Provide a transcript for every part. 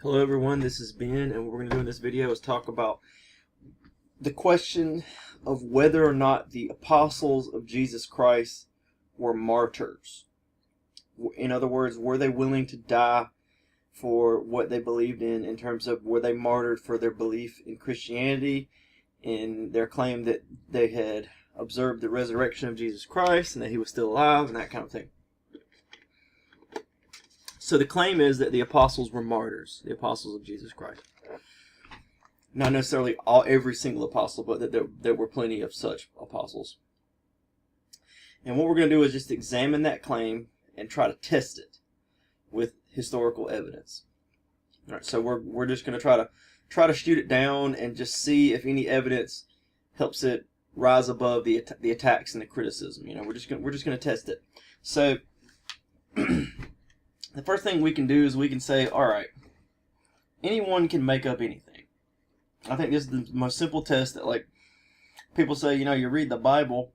Hello everyone, this is Ben, and what we're going to do in this video is talk about the question of whether or not the apostles of Jesus Christ were martyrs. In other words, were they willing to die for what they believed in terms of were they martyred for their belief in Christianity, in their claim that they had observed the resurrection of Jesus Christ and that he was still alive and that kind of thing. So the claim is that the apostles were martyrs, the apostles of Jesus Christ. Not necessarily every single apostle, but that there were plenty of such apostles. And what we're going to do is just examine that claim and try to test it with historical evidence. All right, so we're just going to try to shoot it down and just see if any evidence helps it rise above the attacks and the criticism. You know, we're just going to test it. So the first thing we can do is we can say, all right, anyone can make up anything. I think this is the most simple test that, like, people say, you know, you read the Bible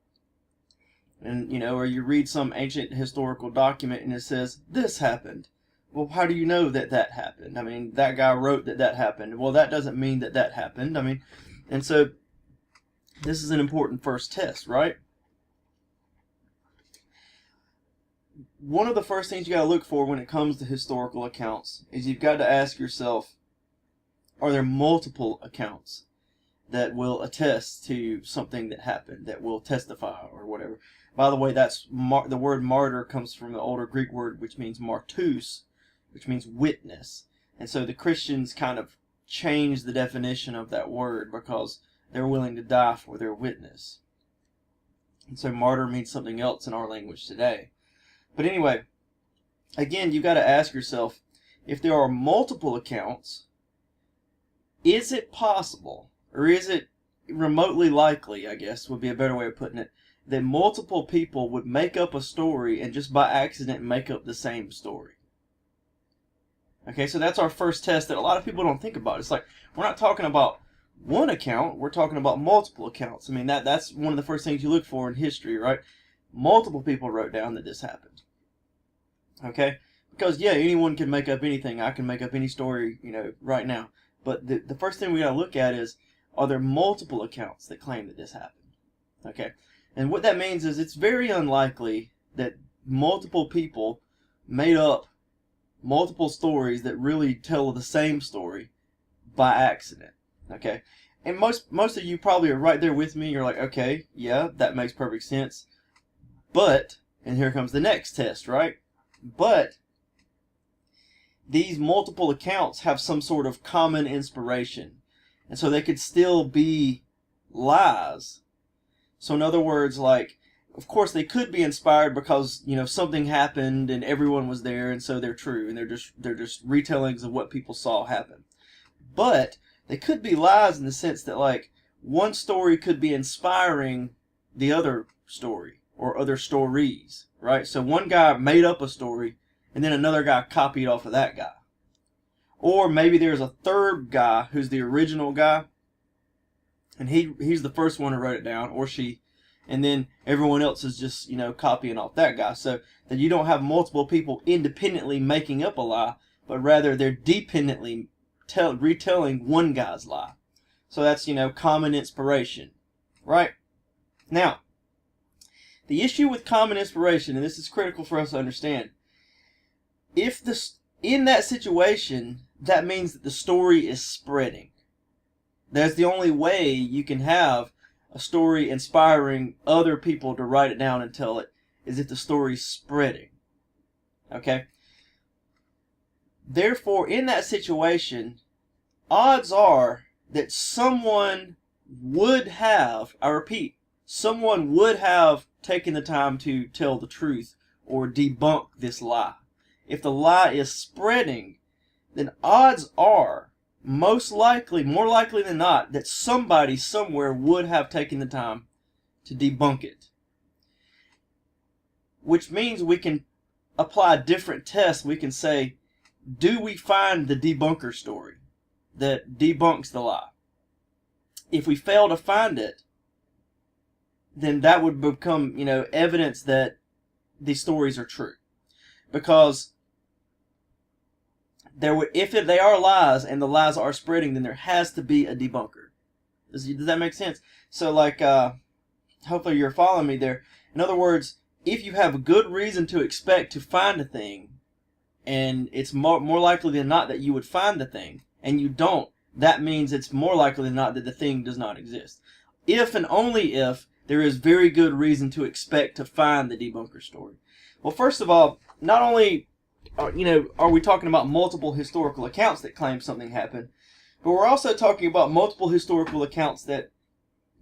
and, you know, or you read some ancient historical document and it says, this happened. Well, how do you know that that happened? I mean, that guy wrote that that happened. Well, that doesn't mean that that happened. I mean, and so this is an important first test, right? One of the first things you got to look for when it comes to historical accounts is you've got to ask yourself, are there multiple accounts that will attest to something that happened, that will testify or whatever? By the way, that's the word martyr comes from the older Greek word which means martus, which means witness. And so the Christians kind of changed the definition of that word because they're willing to die for their witness. And so martyr means something else in our language today. But anyway, again, you've got to ask yourself, if there are multiple accounts, is it possible, or is it remotely likely, I guess would be a better way of putting it, that multiple people would make up a story and just by accident make up the same story? Okay, so that's our first test that a lot of people don't think about. It's like, we're not talking about one account, we're talking about multiple accounts. I mean, that's one of the first things you look for in history, right? Multiple people wrote down that this happened. Okay? Because, yeah, anyone can make up anything. I can make up any story, you know, right now. But the first thing we got to look at is, are there multiple accounts that claim that this happened? Okay? And what that means is it's very unlikely that multiple people made up multiple stories that really tell the same story by accident. Okay? And most of you probably are right there with me. You're like, okay, yeah, that makes perfect sense. But, and here comes the next test, right? But these multiple accounts have some sort of common inspiration. And so they could still be lies. So in other words, like, of course they could be inspired because, you know, something happened and everyone was there and so they're true and they're just retellings of what people saw happen. But they could be lies in the sense that, like, one story could be inspiring the other story or other stories, right? So one guy made up a story and then another guy copied off of that guy. Or maybe there's a third guy who's the original guy and he's the first one who wrote it down, or she, and then everyone else is just, you know, copying off that guy. So that you don't have multiple people independently making up a lie, but rather they're dependently retelling one guy's lie. So that's, you know, common inspiration, right? Now, the issue with common inspiration, and this is critical for us to understand, if in that situation, that means that the story is spreading. That's the only way you can have a story inspiring other people to write it down and tell it, is if the story's spreading. Okay? Therefore, in that situation, odds are that someone would have, I repeat, someone would have taken the time to tell the truth or debunk this lie. If the lie is spreading, then odds are, most likely, more likely than not, that somebody somewhere would have taken the time to debunk it. Which means we can apply a different test. We can say, do we find the debunker story that debunks the lie? If we fail to find it, then that would become, you know, evidence that these stories are true. Because they are lies and the lies are spreading, then there has to be a debunker. Does that make sense? So, like, hopefully you're following me there. In other words, if you have a good reason to expect to find a thing, and it's more likely than not that you would find the thing, and you don't, that means it's more likely than not that the thing does not exist. If and only if there is very good reason to expect to find the debunker story. Well, first of all, not only are we talking about multiple historical accounts that claim something happened, but we're also talking about multiple historical accounts that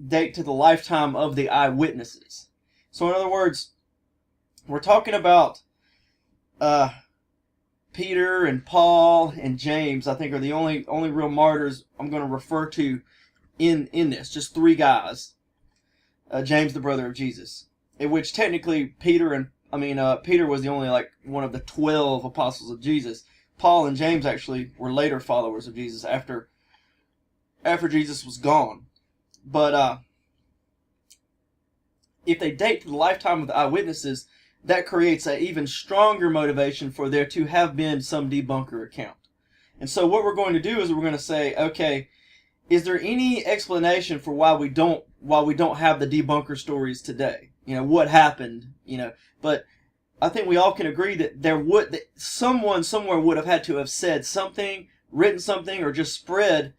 date to the lifetime of the eyewitnesses. So in other words, we're talking about Peter and Paul and James, I think, are the only real martyrs I'm going to refer to in this. Just three guys. James, the brother of Jesus. In which technically Peter was the only one of the 12 apostles of Jesus. Paul and James actually were later followers of Jesus after Jesus was gone. But if they date to the lifetime of the eyewitnesses, that creates an even stronger motivation for there to have been some debunker account. And so what we're going to do is we're going to say, okay, is there any explanation for why we don't have the debunker stories today? What happened? But I think we all can agree that someone somewhere would have had to have said something, written something, or just spread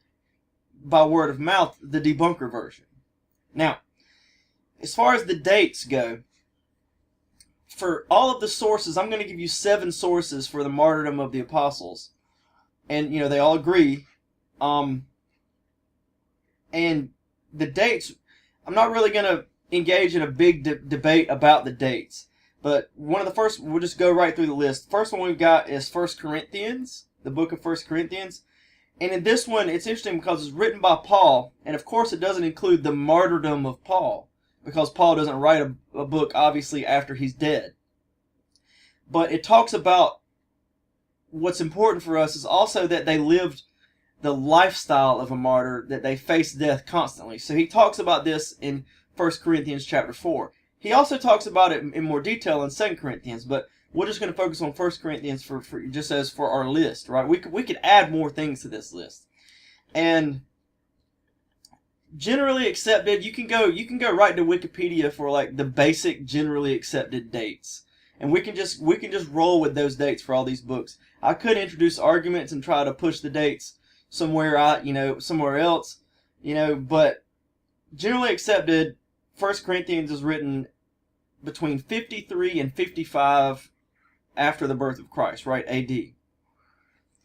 by word of mouth the debunker version. Now, as far as the dates go, for all of the sources, I'm going to give you 7 sources for the martyrdom of the apostles. And, they all agree. And the dates, I'm not really going to engage in a big debate about the dates. But one of the first, we'll just go right through the list. The first one we've got is 1 Corinthians, the book of 1 Corinthians. And in this one, it's interesting because it's written by Paul. And of course, it doesn't include the martyrdom of Paul, because Paul doesn't write a book, obviously, after he's dead. But it talks about what's important for us is also that they lived the lifestyle of a martyr, that they faced death constantly. So he talks about this in 1 Corinthians chapter 4. He also talks about it in more detail in 2 Corinthians, but we're just going to focus on 1 Corinthians for just as for our list, right? We could add more things to this list. And generally accepted, you can go right to Wikipedia for like the basic generally accepted dates, and we can just roll with those dates for all these books. I could introduce arguments and try to push the dates somewhere else, but generally accepted, 1 Corinthians is written between 53 and 55 after the birth of Christ, right? AD.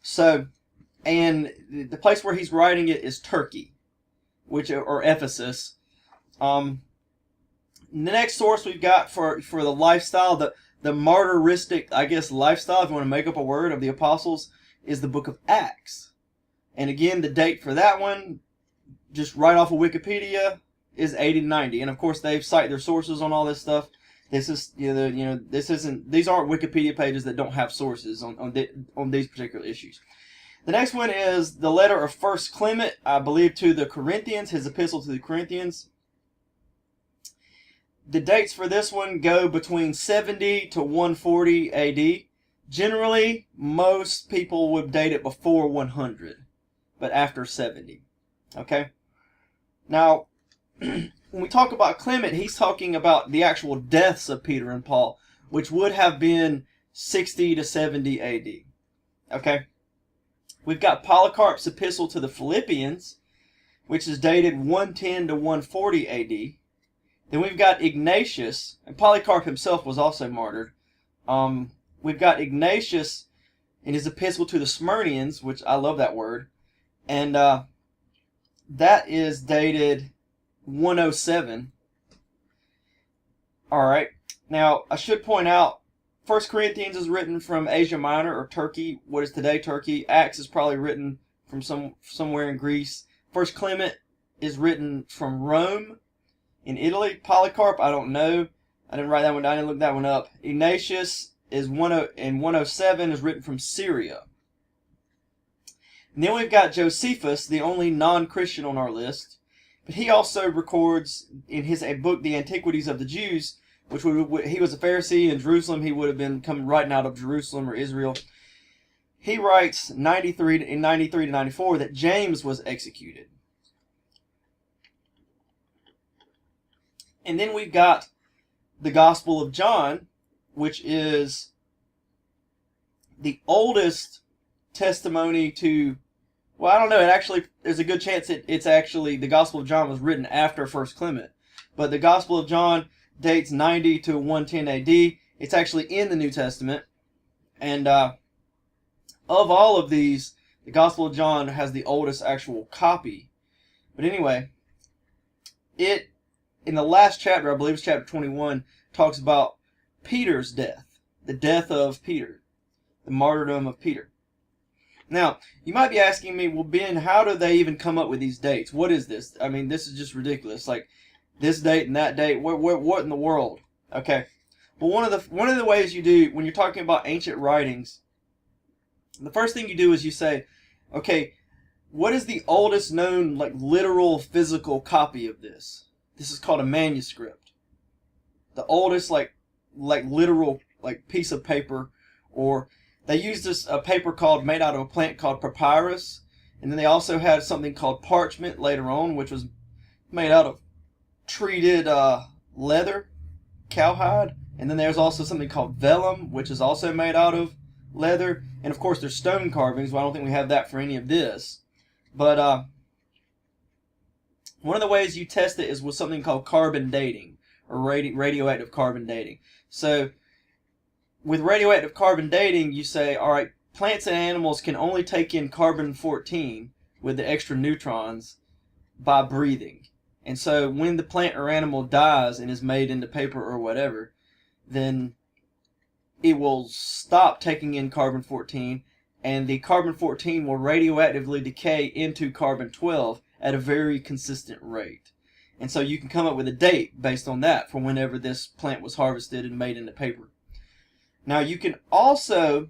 So, and the place where he's writing it is Turkey, or Ephesus. The next source we've got for the lifestyle, the martyristic, I guess, lifestyle, if you want to make up a word, of the apostles, is the book of Acts. And again, the date for that one, just right off of Wikipedia, is 80 to 90. And of course, they cite their sources on all this stuff. This is, these aren't Wikipedia pages that don't have sources on these particular issues. The next one is the letter of 1 Clement, I believe, to the Corinthians, his epistle to the Corinthians. The dates for this one go between 70 to 140 AD. Generally, most people would date it before 100, but after 70. Okay? Now, when we talk about Clement, he's talking about the actual deaths of Peter and Paul, which would have been 60 to 70 AD. Okay? We've got Polycarp's epistle to the Philippians, which is dated 110 to 140 AD. Then we've got Ignatius, and Polycarp himself was also martyred. We've got Ignatius in his epistle to the Smyrnians, which I love that word, and that is dated 107. Alright, now I should point out, 1 Corinthians is written from Asia Minor, or Turkey, what is today Turkey. Acts is probably written from somewhere in Greece. 1 Clement is written from Rome, in Italy. Polycarp, I don't know. I didn't write that one down. I didn't look that one up. Ignatius is 107 is written from Syria. And then we've got Josephus, the only non-Christian on our list. But he also records in his book, The Antiquities of the Jews, which he was a Pharisee in Jerusalem. He would have been coming right out of Jerusalem or Israel. he writes in 93 to 94 that James was executed. And then we've got the Gospel of John, which is the oldest testimony to, well, I don't know, it actually, there's a good chance it's actually, the Gospel of John was written after 1 Clement. But the Gospel of John dates 90 to 110 AD. It's actually in the New Testament. And of all of these, the Gospel of John has the oldest actual copy. But anyway, it, in the last chapter, I believe it's chapter 21, talks about Peter's death. The death of Peter. The martyrdom of Peter. Now, you might be asking me, well, Ben, how do they even come up with these dates? What is this? I mean, this is just ridiculous. Like, this date and that date, what in the world? Okay. Well, one of the ways you do, when you're talking about ancient writings, the first thing you do is you say, okay, what is the oldest known, like, literal physical copy of this? This is called a manuscript. The oldest, like literal, like, piece of paper, or they used this paper made out of a plant called papyrus, and then they also had something called parchment later on, which was made out of treated leather, cowhide, and then there's also something called vellum, which is also made out of leather, and of course there's stone carvings. Well, I don't think we have that for any of this, but one of the ways you test it is with something called carbon dating, or radioactive carbon dating. So with radioactive carbon dating, you say, all right, plants and animals can only take in carbon-14 with the extra neutrons by breathing. And so when the plant or animal dies and is made into paper or whatever, then it will stop taking in carbon-14, and the carbon-14 will radioactively decay into carbon-12 at a very consistent rate. And so you can come up with a date based on that for whenever this plant was harvested and made into paper. Now you can also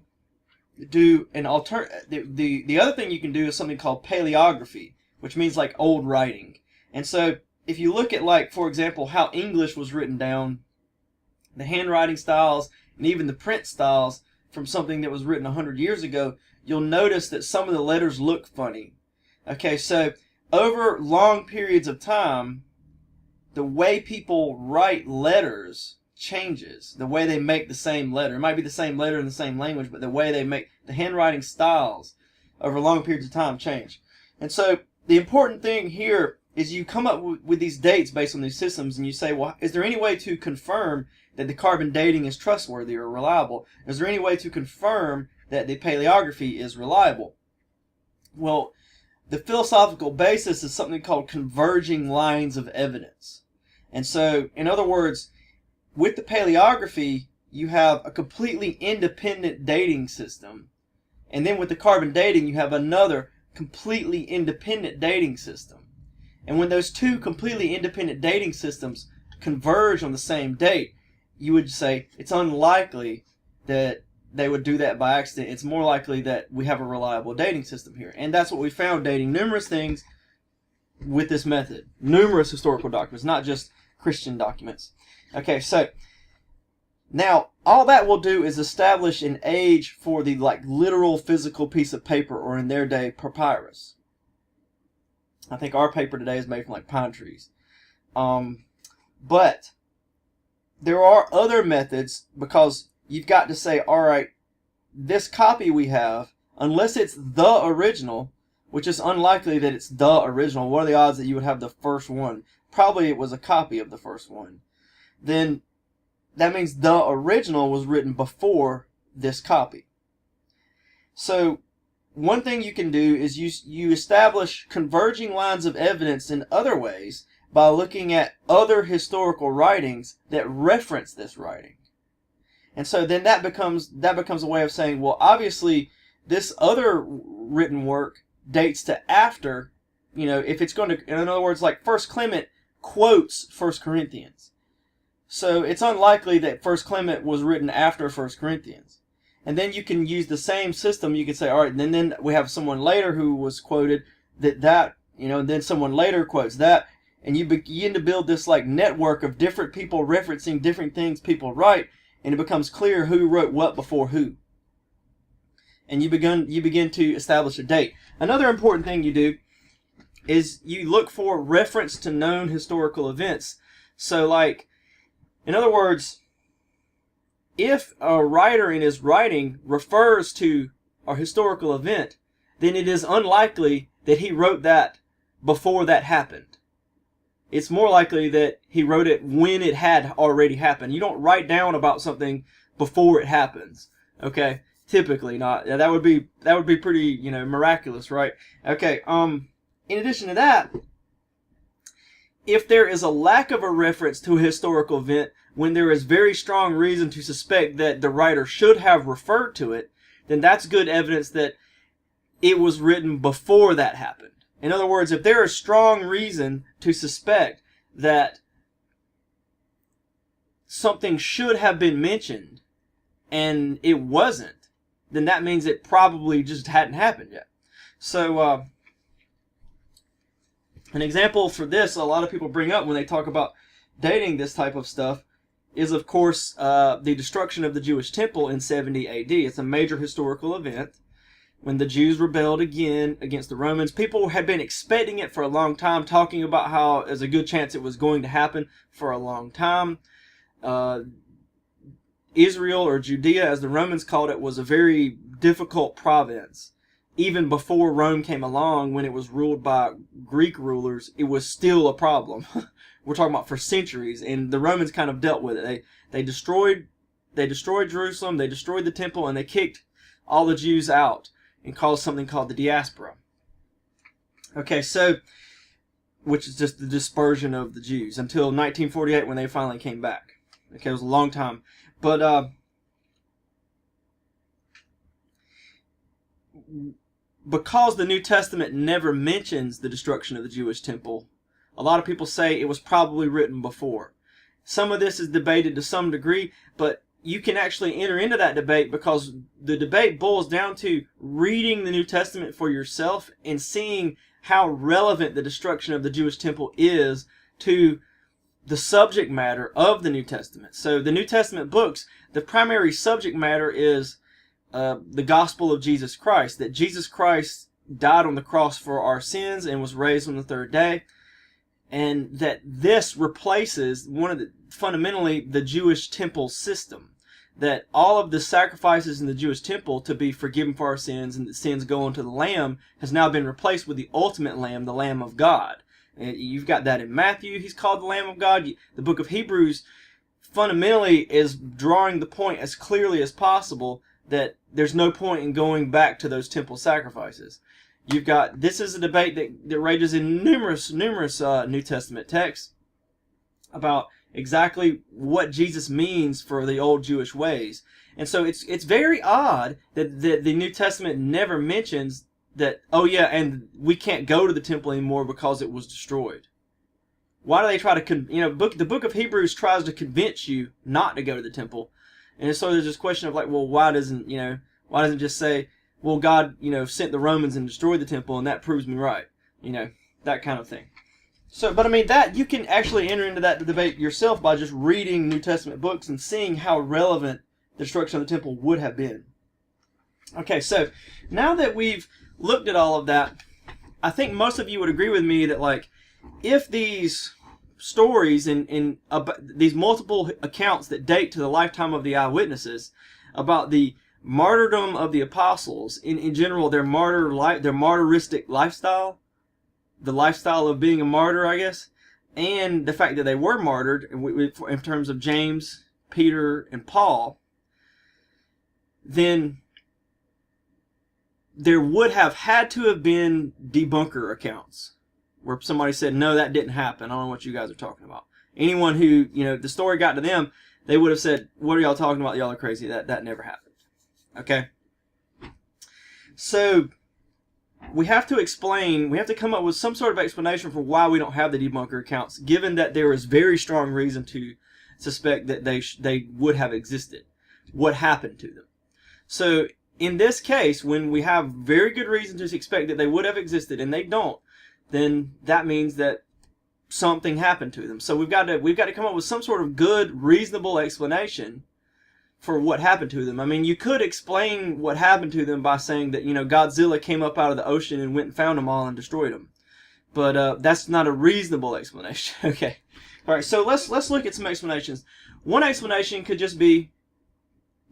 do an the other thing you can do is something called paleography, which means like old writing. And so if you look at, like, for example, how English was written down, the handwriting styles and even the print styles from something that was written 100 years ago, you'll notice that some of the letters look funny. Okay, so over long periods of time, the way people write letters changes. The way they make the same letter. It might be the same letter in the same language, but the way they make the handwriting styles over long periods of time change. And so the important thing here is you come up with these dates based on these systems, and you say, well, is there any way to confirm that the carbon dating is trustworthy or reliable? Is there any way to confirm that the paleography is reliable? Well, the philosophical basis is something called converging lines of evidence. And so, in other words, with the paleography, you have a completely independent dating system. And then with the carbon dating, you have another completely independent dating system. And when those two completely independent dating systems converge on the same date, you would say it's unlikely that they would do that by accident. It's more likely that we have a reliable dating system here. And that's what we found dating numerous things with this method. Numerous historical documents, not just Christian documents. Okay, so now all that will do is establish an age for the, like, literal physical piece of paper, or in their day, papyrus. I think our paper today is made from, like, pine trees. But there are other methods, because you've got to say, all right, this copy we have, unless it's the original, which is unlikely that it's the original. What are the odds that you would have the first one? Probably it was a copy of the first one. Then that means the original was written before this copy. So one thing you can do is you establish converging lines of evidence in other ways by looking at other historical writings that reference this writing. And so then that becomes a way of saying, well, obviously this other written work dates to after, if it's going to, in other words, like 1 Clement quotes 1 Corinthians. So it's unlikely that 1 Clement was written after 1 Corinthians. And then you can use the same system. You can say, all right, then we have someone later who was quoted that, and then someone later quotes that. And you begin to build this, like, network of different people referencing different things people write. And it becomes clear who wrote what before who. and you begin to establish a date. Another important thing you do is you look for reference to known historical events. So, like, in other words, if a writer in his writing refers to a historical event, then it is unlikely that he wrote that before that happened. It's more likely that he wrote it when it had already happened. You don't write down about something before it happens. Okay? Typically not. That would be pretty, miraculous, right? Okay, in addition to that, if there is a lack of a reference to a historical event when there is very strong reason to suspect that the writer should have referred to it, then that's good evidence that it was written before that happened. In other words, if there is strong reason to suspect that something should have been mentioned and it wasn't, then that means it probably just hadn't happened yet. So, an example for this a lot of people bring up when they talk about dating this type of stuff is, of course, the destruction of the Jewish temple in 70 AD. It's a major historical event when the Jews rebelled again against the Romans. People had been expecting it for a long time, talking about how there's a good chance it was going to happen for a long time. Israel, or Judea as the Romans called it, was a very difficult province. Even before Rome came along, when it was ruled by Greek rulers, it was still a problem. We're talking about for centuries, and the Romans kind of dealt with it. They destroyed Jerusalem, they destroyed the temple, and they kicked all the Jews out and caused something called the diaspora. Okay, so, which is just the dispersion of the Jews until 1948 when they finally came back. Okay, it was a long time. But, because the New Testament never mentions the destruction of the Jewish temple, a lot of people say it was probably written before. Some of this is debated to some degree, but you can actually enter into that debate because the debate boils down to reading the New Testament for yourself and seeing how relevant the destruction of the Jewish temple is to the subject matter of the New Testament. So the New Testament books, the primary subject matter is the Gospel of Jesus Christ, that Jesus Christ died on the cross for our sins and was raised on the third day, and that this replaces fundamentally the Jewish temple system, that all of the sacrifices in the Jewish temple to be forgiven for our sins and that sins go onto the Lamb has now been replaced with the ultimate Lamb, the Lamb of God. And you've got that in Matthew, he's called the Lamb of God. The book of Hebrews fundamentally is drawing the point as clearly as possible that there's no point in going back to those temple sacrifices. This is a debate that rages in numerous New Testament texts about exactly what Jesus means for the old Jewish ways. And so it's very odd that the New Testament never mentions that, oh yeah, and we can't go to the temple anymore because it was destroyed. Why do they try to, the book of Hebrews tries to convince you not to go to the temple. And so there's this question of like, well, why doesn't it just say, well, God, sent the Romans and destroyed the temple and that proves me right. That kind of thing. So, but I mean, that you can actually enter into that debate yourself by just reading New Testament books and seeing how relevant the destruction of the temple would have been. Okay, so now that we've looked at all of that, I think most of you would agree with me that, like, if these stories and these multiple accounts that date to the lifetime of the eyewitnesses about the martyrdom of the apostles, in general, their martyristic lifestyle, the lifestyle of being a martyr, I guess, and the fact that they were martyred in terms of James, Peter, and Paul, then there would have had to have been debunker accounts where somebody said, no, that didn't happen. I don't know what you guys are talking about. Anyone who, the story got to them, they would have said, what are y'all talking about? Y'all are crazy. That never happened. Okay? So, we have to come up with some sort of explanation for why we don't have the debunker accounts, given that there is very strong reason to suspect that they would have existed. What happened to them? So, in this case, when we have very good reason to expect that they would have existed and they don't, then that means that something happened to them. So we've got to come up with some sort of good, reasonable explanation for what happened to them. I mean, you could explain what happened to them by saying that, Godzilla came up out of the ocean and went and found them all and destroyed them. But that's not a reasonable explanation. Okay. All right, so let's look at some explanations. One explanation could just be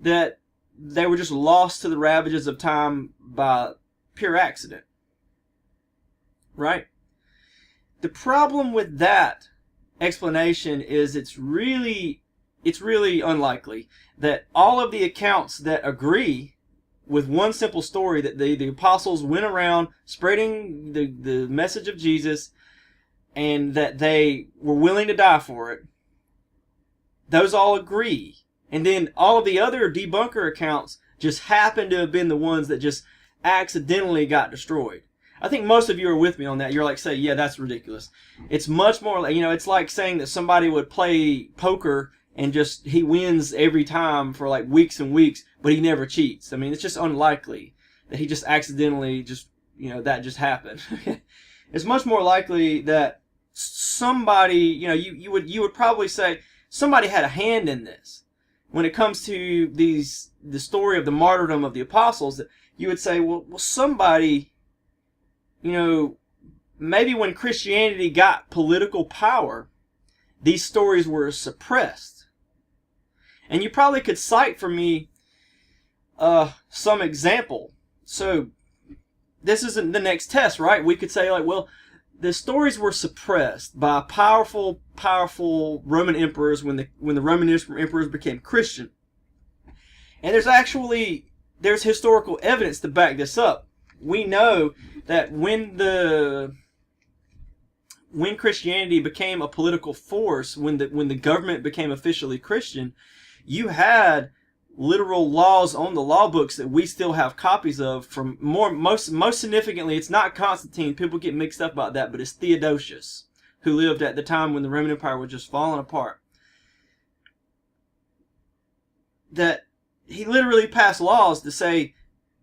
that they were just lost to the ravages of time by pure accident. Right? The problem with that explanation is it's really unlikely that all of the accounts that agree with one simple story, that the apostles went around spreading the message of Jesus and that they were willing to die for it, those all agree. And then all of the other debunker accounts just happen to have been the ones that just accidentally got destroyed. I think most of you are with me on that. You're like, say, yeah, that's ridiculous. It's much more like, it's like saying that somebody would play poker and just, he wins every time for like weeks and weeks, but he never cheats. I mean, it's just unlikely that he just accidentally that just happened. It's much more likely that somebody, you would probably say somebody had a hand in this. When it comes to the story of the martyrdom of the apostles, that you would say, well, somebody, maybe when Christianity got political power, these stories were suppressed. And you probably could cite for me some example. So this isn't the next test, right? We could say, like, well, the stories were suppressed by powerful Roman emperors when the Roman emperors became Christian. And there's historical evidence to back this up. We know that when Christianity became a political force, when the government became officially Christian, you had literal laws on the law books that we still have copies of from most significantly, it's not Constantine. People get mixed up about that, but it's Theodosius, who lived at the time when the Roman Empire was just falling apart. That he literally passed laws to say,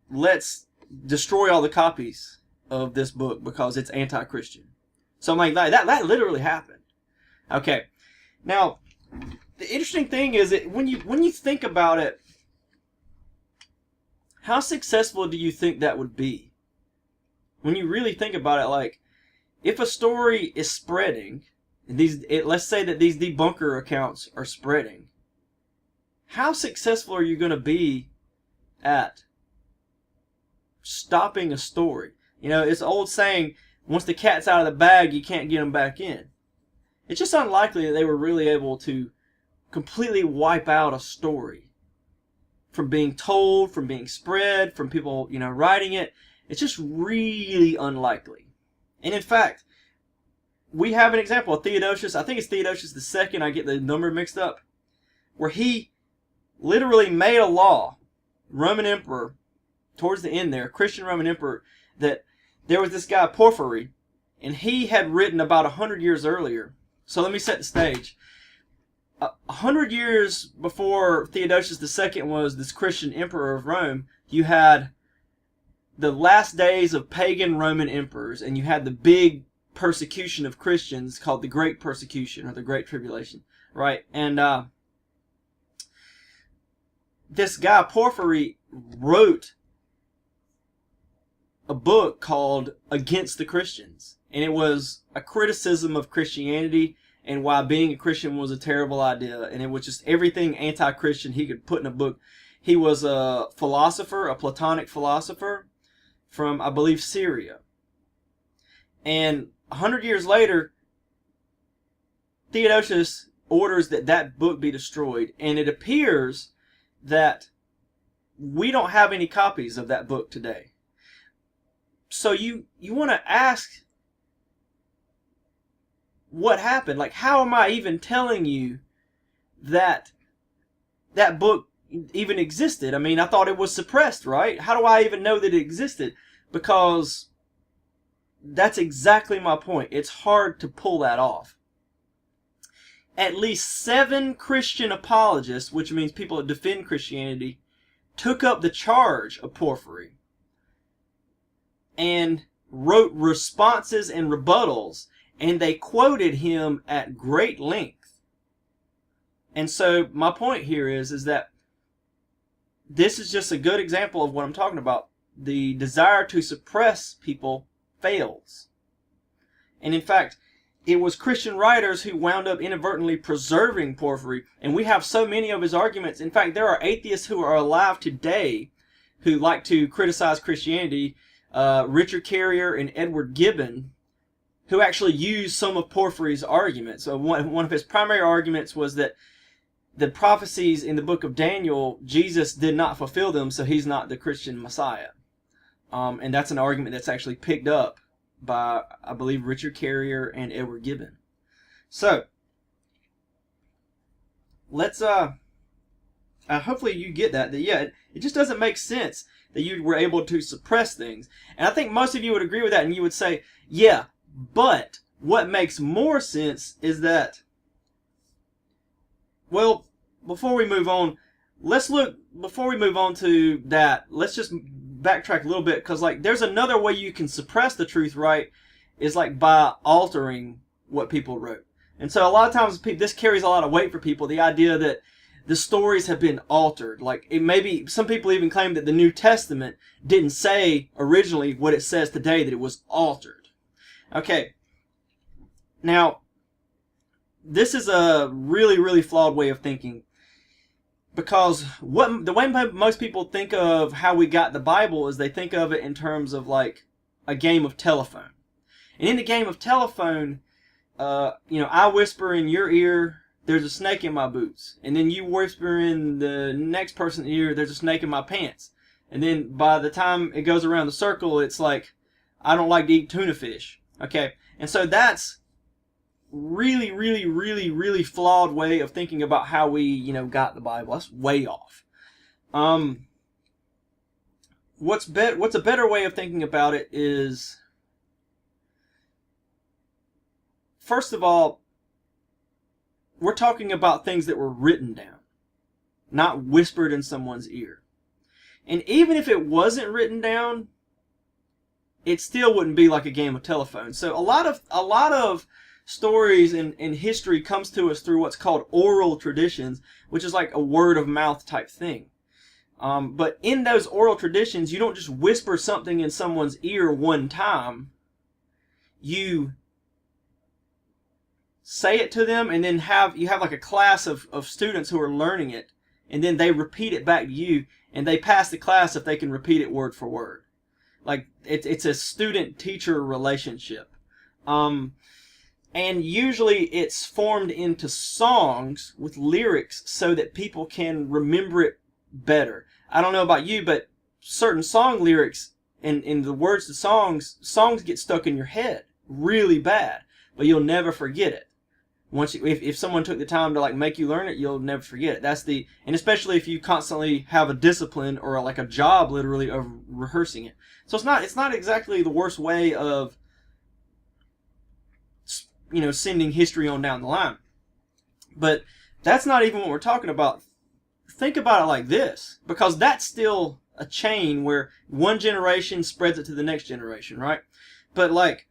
let's destroy all the copies of this book because it's anti-Christian. Something like that literally happened. Okay. Now, the interesting thing is that when you think about it, how successful do you think that would be? When you really think about it, like, if a story is spreading, let's say that these debunker accounts are spreading, how successful are you going to be at stopping a story? It's an old saying, once the cat's out of the bag, you can't get them back in. It's just unlikely that they were really able to completely wipe out a story from being told, from being spread, from people, writing it. It's just really unlikely. And in fact, we have an example of Theodosius. I think it's Theodosius II. I get the number mixed up. Where he literally made a law, Roman emperor, towards the end there, Christian Roman emperor, that there was this guy Porphyry, and he had written about 100 years earlier. So let me set the stage. 100 years before Theodosius II was this Christian emperor of Rome, you had the last days of pagan Roman emperors, and you had the big persecution of Christians called the Great Persecution, or the Great Tribulation, right? And this guy Porphyry wrote a book called Against the Christians, and it was a criticism of Christianity and why being a Christian was a terrible idea, and it was just everything anti-Christian he could put in a book. He was a philosopher, a Platonic philosopher from, I believe, Syria. And 100 years later, Theodosius orders that book be destroyed, and it appears that we don't have any copies of that book today. So you want to ask, what happened? Like, how am I even telling you that that book even existed? I mean, I thought it was suppressed, right? How do I even know that it existed? Because that's exactly my point. It's hard to pull that off. At least 7 Christian apologists, which means people that defend Christianity, took up the charge of Porphyry and wrote responses and rebuttals, and they quoted him at great length. And so my point here is that this is just a good example of what I'm talking about. The desire to suppress people fails. And in fact, it was Christian writers who wound up inadvertently preserving Porphyry. And we have so many of his arguments. In fact, there are atheists who are alive today who like to criticize Christianity. Richard Carrier and Edward Gibbon, who actually used some of Porphyry's arguments. So one of his primary arguments was that the prophecies in the book of Daniel, Jesus did not fulfill them, so he's not the Christian Messiah. And that's an argument that's actually picked up by, I believe, Richard Carrier and Edward Gibbon. So, let's, hopefully you get that yeah, it just doesn't make sense that you were able to suppress things. And I think most of you would agree with that, and you would say, yeah, but what makes more sense is that, well, before we move on to that, let's just backtrack a little bit, because like there's another way you can suppress the truth, right? Is like by altering what people wrote. And so a lot of times this carries a lot of weight for people, the idea that the stories have been altered. Like, it maybe some people even claim that the New Testament didn't say originally what it says today, that it was altered. Okay. Now, this is a really, really flawed way of thinking, because the way most people think of how we got the Bible is they think of it in terms of like a game of telephone. And in the game of telephone, I whisper in your ear, there's a snake in my boots. And then you whisper in the next person's ear, there's a snake in my pants. And then by the time it goes around the circle, it's like, I don't like to eat tuna fish. Okay? And so that's really, really, really, really flawed way of thinking about how we, got the Bible. That's way off. What's a better way of thinking about it is, first of all, we're talking about things that were written down, not whispered in someone's ear. And even if it wasn't written down, it still wouldn't be like a game of telephone. So a lot of stories in history comes to us through what's called oral traditions, which is like a word of mouth type thing. But in those oral traditions, you don't just whisper something in someone's ear one time. You say it to them, and then you have like a class of students who are learning it, and then they repeat it back to you, and they pass the class if they can repeat it word for word. Like, it's a student-teacher relationship. And usually it's formed into songs with lyrics so that people can remember it better. I don't know about you, but certain song lyrics and the words to songs get stuck in your head really bad, but you'll never forget it. If someone took the time to like make you learn it, you'll never forget it. And especially if you constantly have a discipline or like a job literally of rehearsing it. So it's not exactly the worst way of sending history on down the line. But that's not even what we're talking about. Think about it like this, because that's still a chain where one generation spreads it to the next generation, right? But like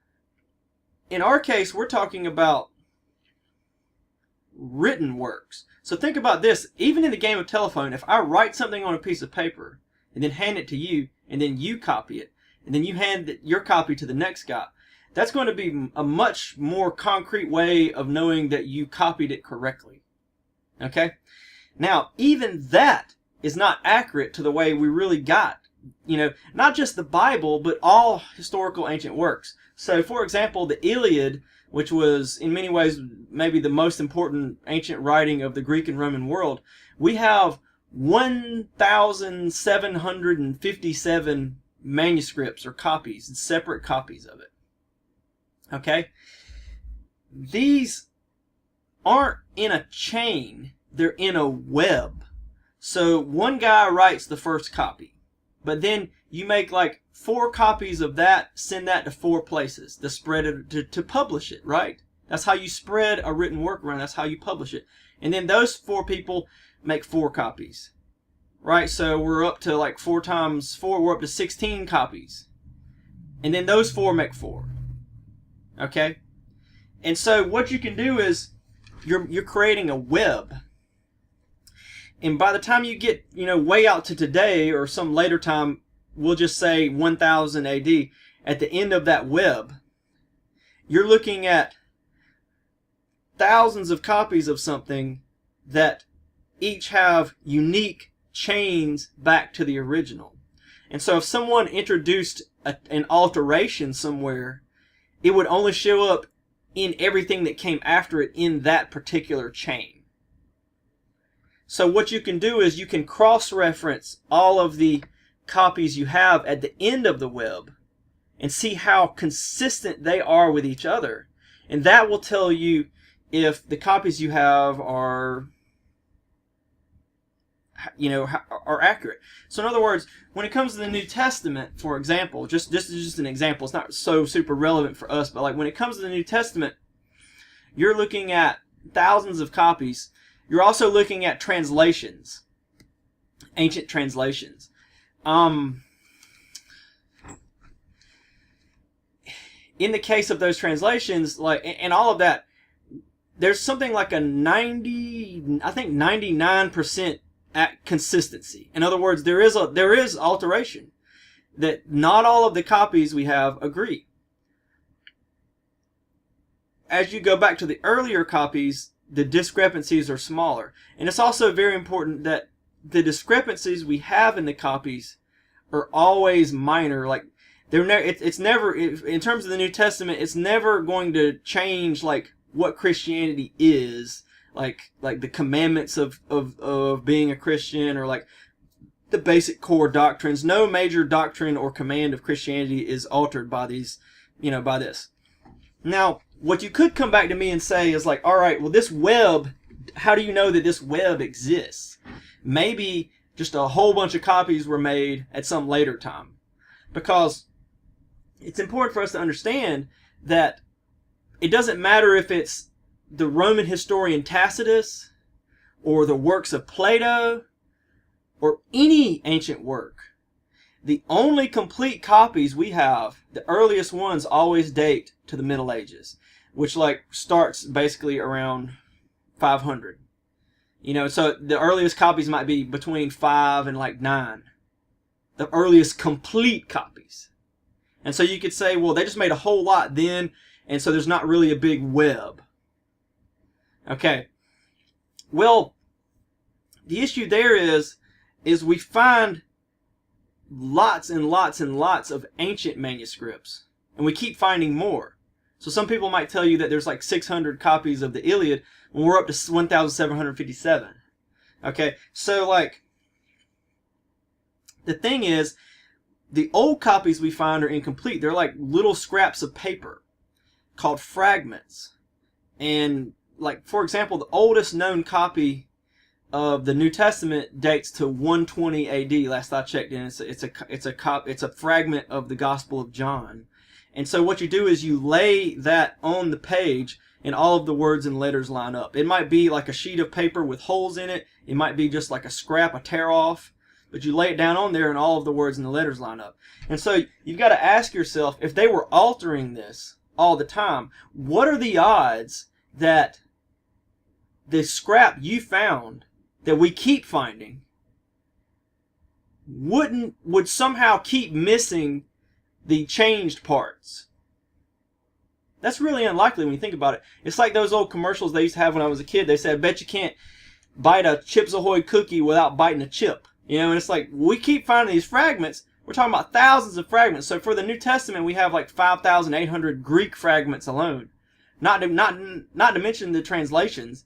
in our case, we're talking about written works. So think about this. Even in the game of telephone, if I write something on a piece of paper and then hand it to you, and then you copy it, and then you hand your copy to the next guy, that's going to be a much more concrete way of knowing that you copied it correctly. Okay? Now, even that is not accurate to the way we really got, not just the Bible, but all historical ancient works. So, for example, the Iliad, which was in many ways maybe the most important ancient writing of the Greek and Roman world, we have 1,757 manuscripts or copies, separate copies of it. Okay? These aren't in a chain, they're in a web. So one guy writes the first copy, but then you make like 4 copies of that, send that to 4 places to spread it, to publish it, right? That's how you spread a written work around. That's how you publish it. And then those 4 people make 4 copies, right? So we're up to like 4 times 4, we're up to 16 copies. And then those 4 make 4. Okay? And so what you can do is you're creating a web. And by the time you get, way out to today or some later time, we'll just say 1000 AD, at the end of that web, you're looking at thousands of copies of something that each have unique chains back to the original. And so if someone introduced an alteration somewhere, it would only show up in everything that came after it in that particular chain. So what you can do is you can cross-reference all of the copies you have at the end of the web and see how consistent they are with each other. And that will tell you if the copies you have are accurate. So in other words, when it comes to the New Testament, for example, this is just an example. It's not so super relevant for us, but like when it comes to the New Testament, you're looking at thousands of copies. You're also looking at translations, ancient translations. In the case of those translations, and all of that, there's something like a 99% at consistency. In other words, there is alteration. That not all of the copies we have agree. As you go back to the earlier copies, the discrepancies are smaller. And it's also very important that the discrepancies we have in the copies are always minor. Like it's never, in terms of the New Testament, it's never going to change like what Christianity is. Like the commandments of being a Christian, or like the basic core doctrines. No major doctrine or command of Christianity is altered by these, by this. Now, what you could come back to me and say is like, all right, well, this web, how do you know that this web exists? Maybe just a whole bunch of copies were made at some later time. Because it's important for us to understand that it doesn't matter if it's the Roman historian Tacitus, or the works of Plato, or any ancient work. The only complete copies we have, the earliest ones, always date to the Middle Ages, which starts basically around 500. So the earliest copies might be between 5 and 9. The earliest complete copies. And so you could say, well, they just made a whole lot then, and so there's not really a big web. Okay, well, the issue there is we find lots and lots and lots of ancient manuscripts, and we keep finding more. So some people might tell you that there's 600 copies of the Iliad, when we're up to 1,757. Okay, so the thing is, the old copies we find are incomplete. They're like little scraps of paper called fragments. And for example, the oldest known copy of the New Testament dates to 120 AD. Last I checked, and it's a fragment of the Gospel of John. And so what you do is you lay that on the page, and all of the words and letters line up. It might be like a sheet of paper with holes in it. It might be just like a scrap, a tear off. But you lay it down on there, and all of the words and the letters line up. And so you've got to ask yourself, if they were altering this all the time, what are the odds that the scrap you found, that we keep finding, would somehow keep missing the changed parts? That's really unlikely when you think about it. It's like those old commercials they used to have when I was a kid. They said, I bet you can't bite a Chips Ahoy cookie without biting a chip. And it's like, we keep finding these fragments. We're talking about thousands of fragments. So for the New Testament, we have 5,800 Greek fragments alone. Not to mention the translations.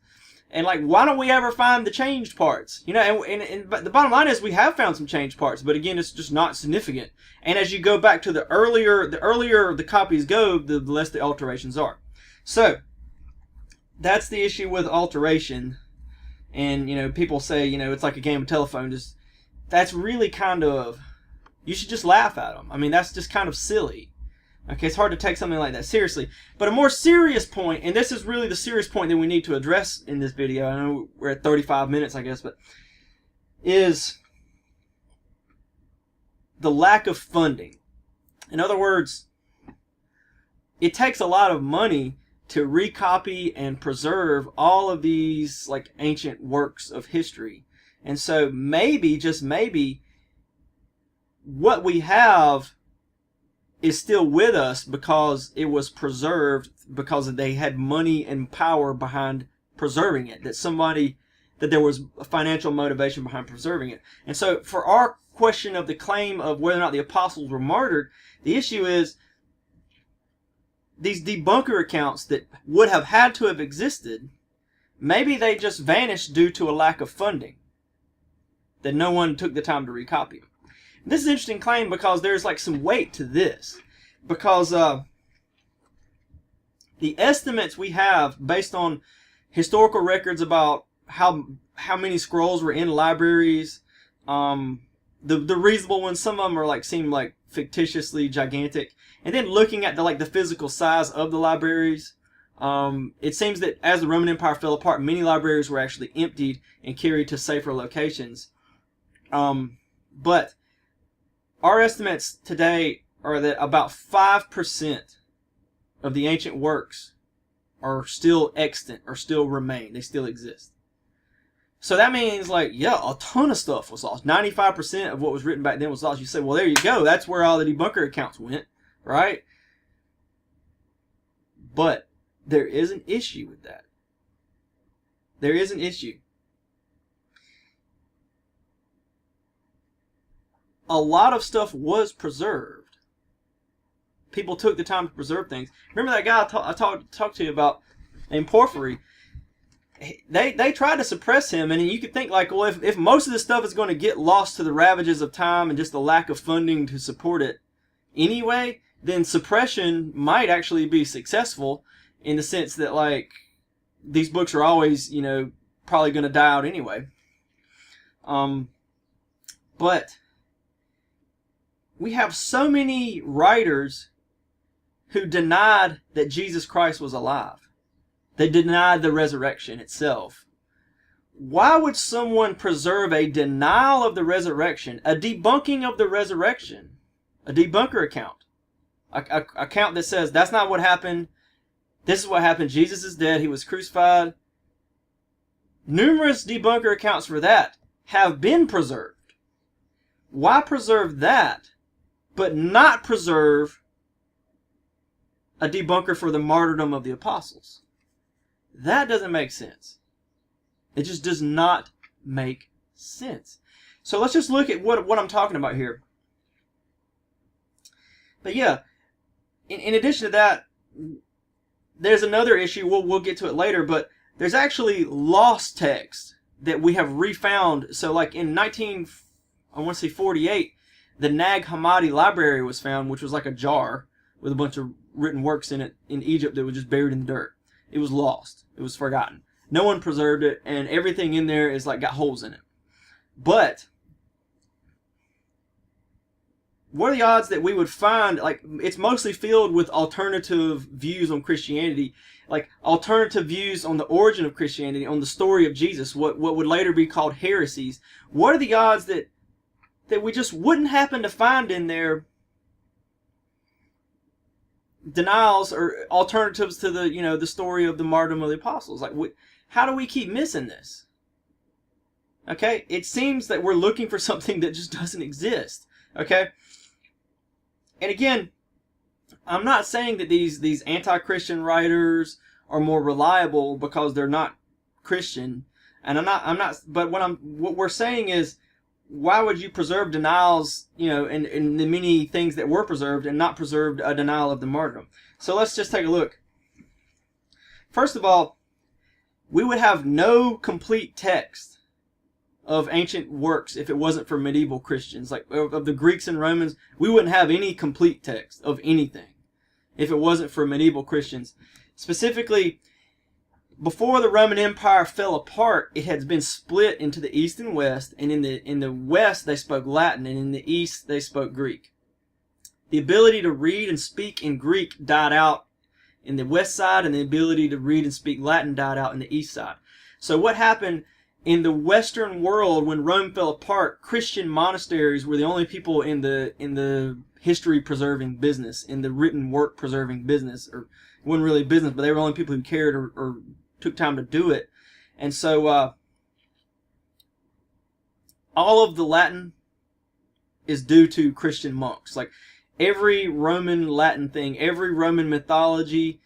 And why don't we ever find the changed parts? But the bottom line is we have found some changed parts, but again, it's just not significant. And as you go back to the earlier the copies go, the less the alterations are. So that's the issue with alteration. And people say it's like a game of telephone. That's really kind of, you should just laugh at them. I mean, that's just kind of silly. Okay, it's hard to take something like that seriously. But a more serious point, and this is really the serious point that we need to address in this video, I know we're at 35 minutes, I guess, but is the lack of funding. In other words, it takes a lot of money to recopy and preserve all of these ancient works of history. And so maybe, just maybe, what we have is still with us because it was preserved, because they had money and power behind preserving it, that there was a financial motivation behind preserving it. And so for our question of the claim of whether or not the apostles were martyred, the issue is these debunker accounts that would have had to have existed, maybe they just vanished due to a lack of funding, that no one took the time to recopy them. This is an interesting claim because there's like some weight to this, because the estimates we have based on historical records about how many scrolls were in libraries, the reasonable ones, some of them seem like fictitiously gigantic, and then looking at the physical size of the libraries, it seems that as the Roman Empire fell apart, many libraries were actually emptied and carried to safer locations. But our estimates today are that about 5% of the ancient works are still extant, or still remain. They still exist. So that means, a ton of stuff was lost. 95% of what was written back then was lost. You say, well, there you go. That's where all the debunker accounts went, right? But there is an issue with that. There is an issue. A lot of stuff was preserved. People took the time to preserve things. Remember that guy I talked to you about, named Porphyry? They tried to suppress him, and you could think well, if most of this stuff is going to get lost to the ravages of time and just the lack of funding to support it anyway, then suppression might actually be successful, in the sense that these books are always probably going to die out anyway. But we have so many writers who denied that Jesus Christ was alive. They denied the resurrection itself. Why would someone preserve a denial of the resurrection, a debunking of the resurrection, a debunker account, a account that says that's not what happened, this is what happened, Jesus is dead, he was crucified? Numerous debunker accounts for that have been preserved. Why preserve that, but not preserve a debunker for the martyrdom of the apostles? That doesn't make sense. It just does not make sense. So let's just look at what I'm talking about here. But yeah, in addition to that, there's another issue. We'll get to it later, but there's actually lost text that we have refound. So in 1948, the Nag Hammadi Library was found, which was like a jar with a bunch of written works in it in Egypt that was just buried in the dirt. It was lost. It was forgotten. No one preserved it, and everything in there is got holes in it. But what are the odds that we would find, it's mostly filled with alternative views on Christianity, alternative views on the origin of Christianity, on the story of Jesus, what would later be called heresies. What are the odds that we just wouldn't happen to find in there denials or alternatives to the story of the martyrdom of the apostles? How do we keep missing this? Okay, it seems that we're looking for something that just doesn't exist. Okay, and again, I'm not saying that these anti-Christian writers are more reliable because they're not Christian, and I'm not. But what we're saying is, why would you preserve denials, in the many things that were preserved, and not preserve a denial of the martyrdom? So let's just take a look. First of all, we would have no complete text of ancient works if it wasn't for medieval Christians. Of the Greeks and Romans, we wouldn't have any complete text of anything if it wasn't for medieval Christians. Specifically, before the Roman Empire fell apart, it had been split into the East and West, and in the West they spoke Latin, and in the East they spoke Greek. The ability to read and speak in Greek died out in the West side, and the ability to read and speak Latin died out in the East side. So what happened in the Western world when Rome fell apart? Christian monasteries were the only people in the history preserving business, in the written work preserving business, or it wasn't really business, but they were the only people who cared or took time to do it. And so all of the Latin is due to Christian monks. Like every Roman Latin thing, every Roman mythology,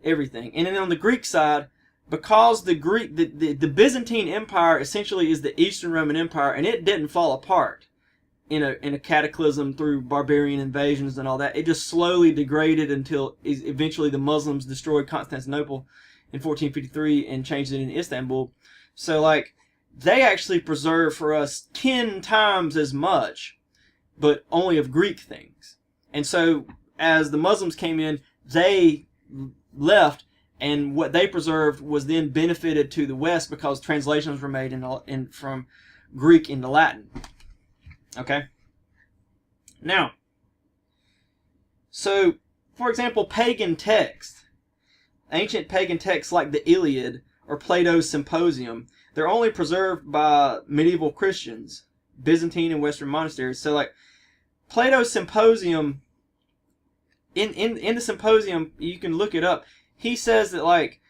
everything. And then on the Greek side, because the Byzantine Empire essentially is the Eastern Roman Empire, and it didn't fall apart in a cataclysm through barbarian invasions and all that. It just slowly degraded until eventually the Muslims destroyed Constantinople in 1453 and changed it into Istanbul. So like they actually preserve for us 10 times as much, but only of Greek things. And so as the Muslims came in, they left, and what they preserved was then benefited to the West because translations were made from Greek into Latin. Okay? Now, so, for example, pagan texts, ancient pagan texts like the Iliad or Plato's Symposium, they're only preserved by medieval Christians, Byzantine and Western monasteries. So, like, Plato's Symposium, in the Symposium, you can look it up, he says that, like,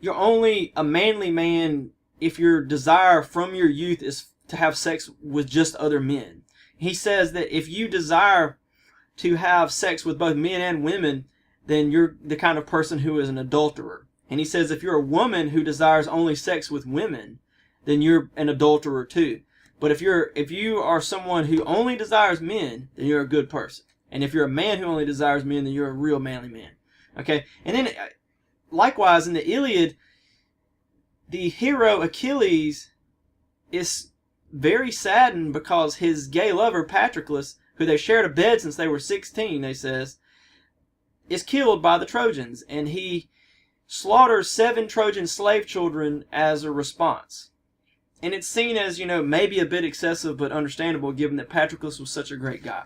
you're only a manly man if your desire from your youth is to have sex with just other men. He says that if you desire to have sex with both men and women, then you're the kind of person who is an adulterer. And he says if you're a woman who desires only sex with women, then you're an adulterer too. But if you are someone who only desires men, then you're a good person. And if you're a man who only desires men, then you're a real manly man. Okay? And then likewise in the Iliad, the hero Achilles is very saddened because his gay lover Patroclus, who they shared a bed since they were 16, they says, is killed by the Trojans, and he slaughters 7 Trojan slave children as a response. And it's seen as, maybe a bit excessive but understandable given that Patroclus was such a great guy.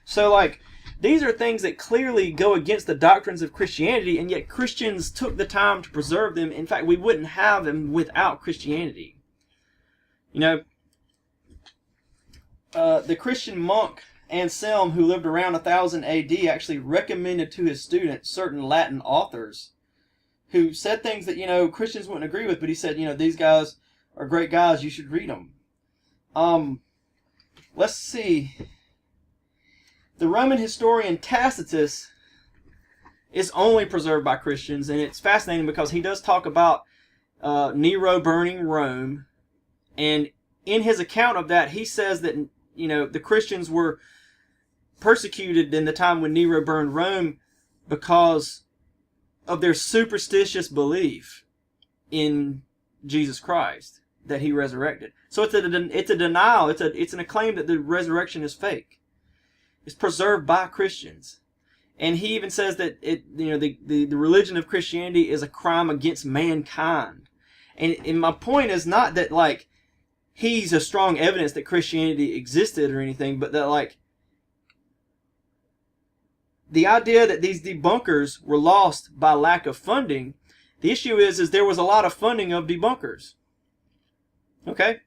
So, like, these are things that clearly go against the doctrines of Christianity, and yet Christians took the time to preserve them. In fact, we wouldn't have them without Christianity. The Christian monk Anselm, who lived around 1000 AD, actually recommended to his students certain Latin authors who said things that, Christians wouldn't agree with, but he said, these guys are great guys, you should read them. Let's see. The Roman historian Tacitus is only preserved by Christians, and it's fascinating because he does talk about Nero burning Rome, and in his account of that, he says that the Christians were persecuted in the time when Nero burned Rome because of their superstitious belief in Jesus Christ, that he resurrected. So it's a denial. It's an acclaim that the resurrection is fake. It's preserved by Christians, and he even says that the religion of Christianity is a crime against mankind. And my point is not that like he's a strong evidence that Christianity existed or anything, but that like the idea that these debunkers were lost by lack of funding, the issue is there was a lot of funding of debunkers. Okay?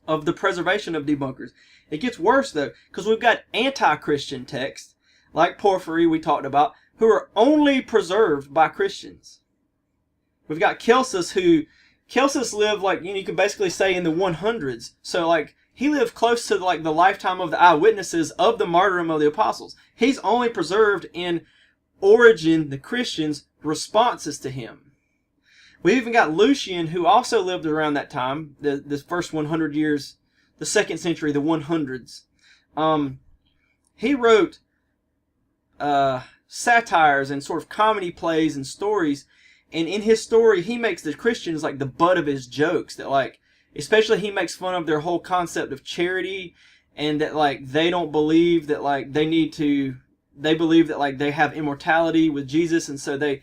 Of the preservation of debunkers. It gets worse though, because we've got anti-Christian texts, like Porphyry we talked about, who are only preserved by Christians. We've got Celsus lived like, you could basically say in the 100s. So like, he lived close to like the lifetime of the eyewitnesses of the martyrdom of the apostles. He's only preserved in Origen, the Christian's responses to him. We even got Lucian, who also lived around that time, the first 100 years, the 2nd century, the 100s. He wrote satires and sort of comedy plays and stories. And in his story, he makes the Christians like the butt of his jokes. That like, especially he makes fun of their whole concept of charity, and that like they don't believe that like they believe that like they have immortality with Jesus, and so they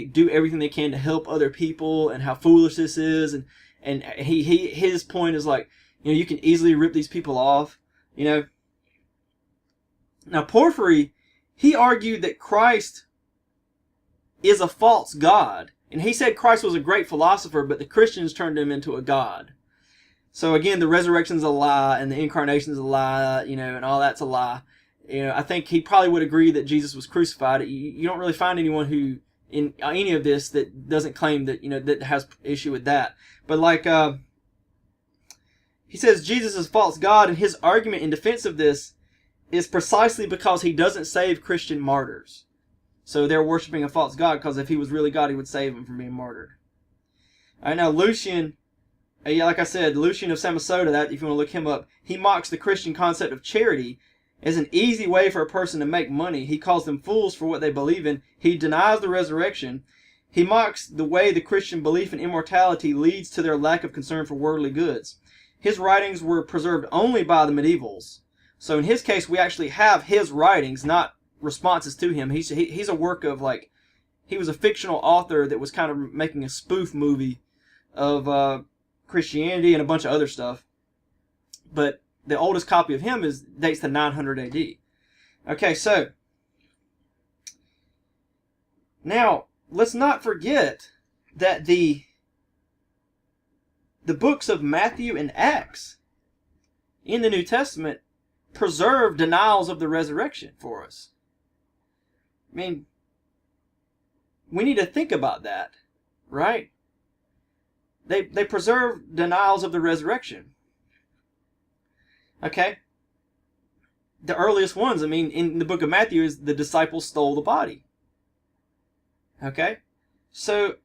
do everything they can to help other people, and how foolish this is. And his point is like, you can easily rip these people off, Now Porphyry, he argued that Christ is a false God. And he said Christ was a great philosopher, but the Christians turned him into a god. So again, the resurrection's a lie, and the incarnation's a lie, and all that's a lie. I think he probably would agree that Jesus was crucified. You don't really find anyone who, in any of this, that doesn't claim that, that has issue with that. But like, he says Jesus is false God, and his argument in defense of this is precisely because he doesn't save Christian martyrs. So they're worshiping a false God, because if he was really God, he would save them from being martyred. All right, now Lucian, like I said, Lucian of Samosata, that if you want to look him up, he mocks the Christian concept of charity as an easy way for a person to make money. He calls them fools for what they believe in. He denies the resurrection. He mocks the way the Christian belief in immortality leads to their lack of concern for worldly goods. His writings were preserved only by the medievals. So in his case, we actually have his writings, not responses to him. He's a work of, like, he was a fictional author that was kind of making a spoof movie of Christianity and a bunch of other stuff. But the oldest copy of him dates to 900 AD. Okay, so now let's not forget that the books of Matthew and Acts in the New Testament preserve denials of the resurrection for us. I mean, we need to think about that, right? They preserve denials of the resurrection. Okay? The earliest ones, I mean, in the book of Matthew is the disciples stole the body. Okay? So,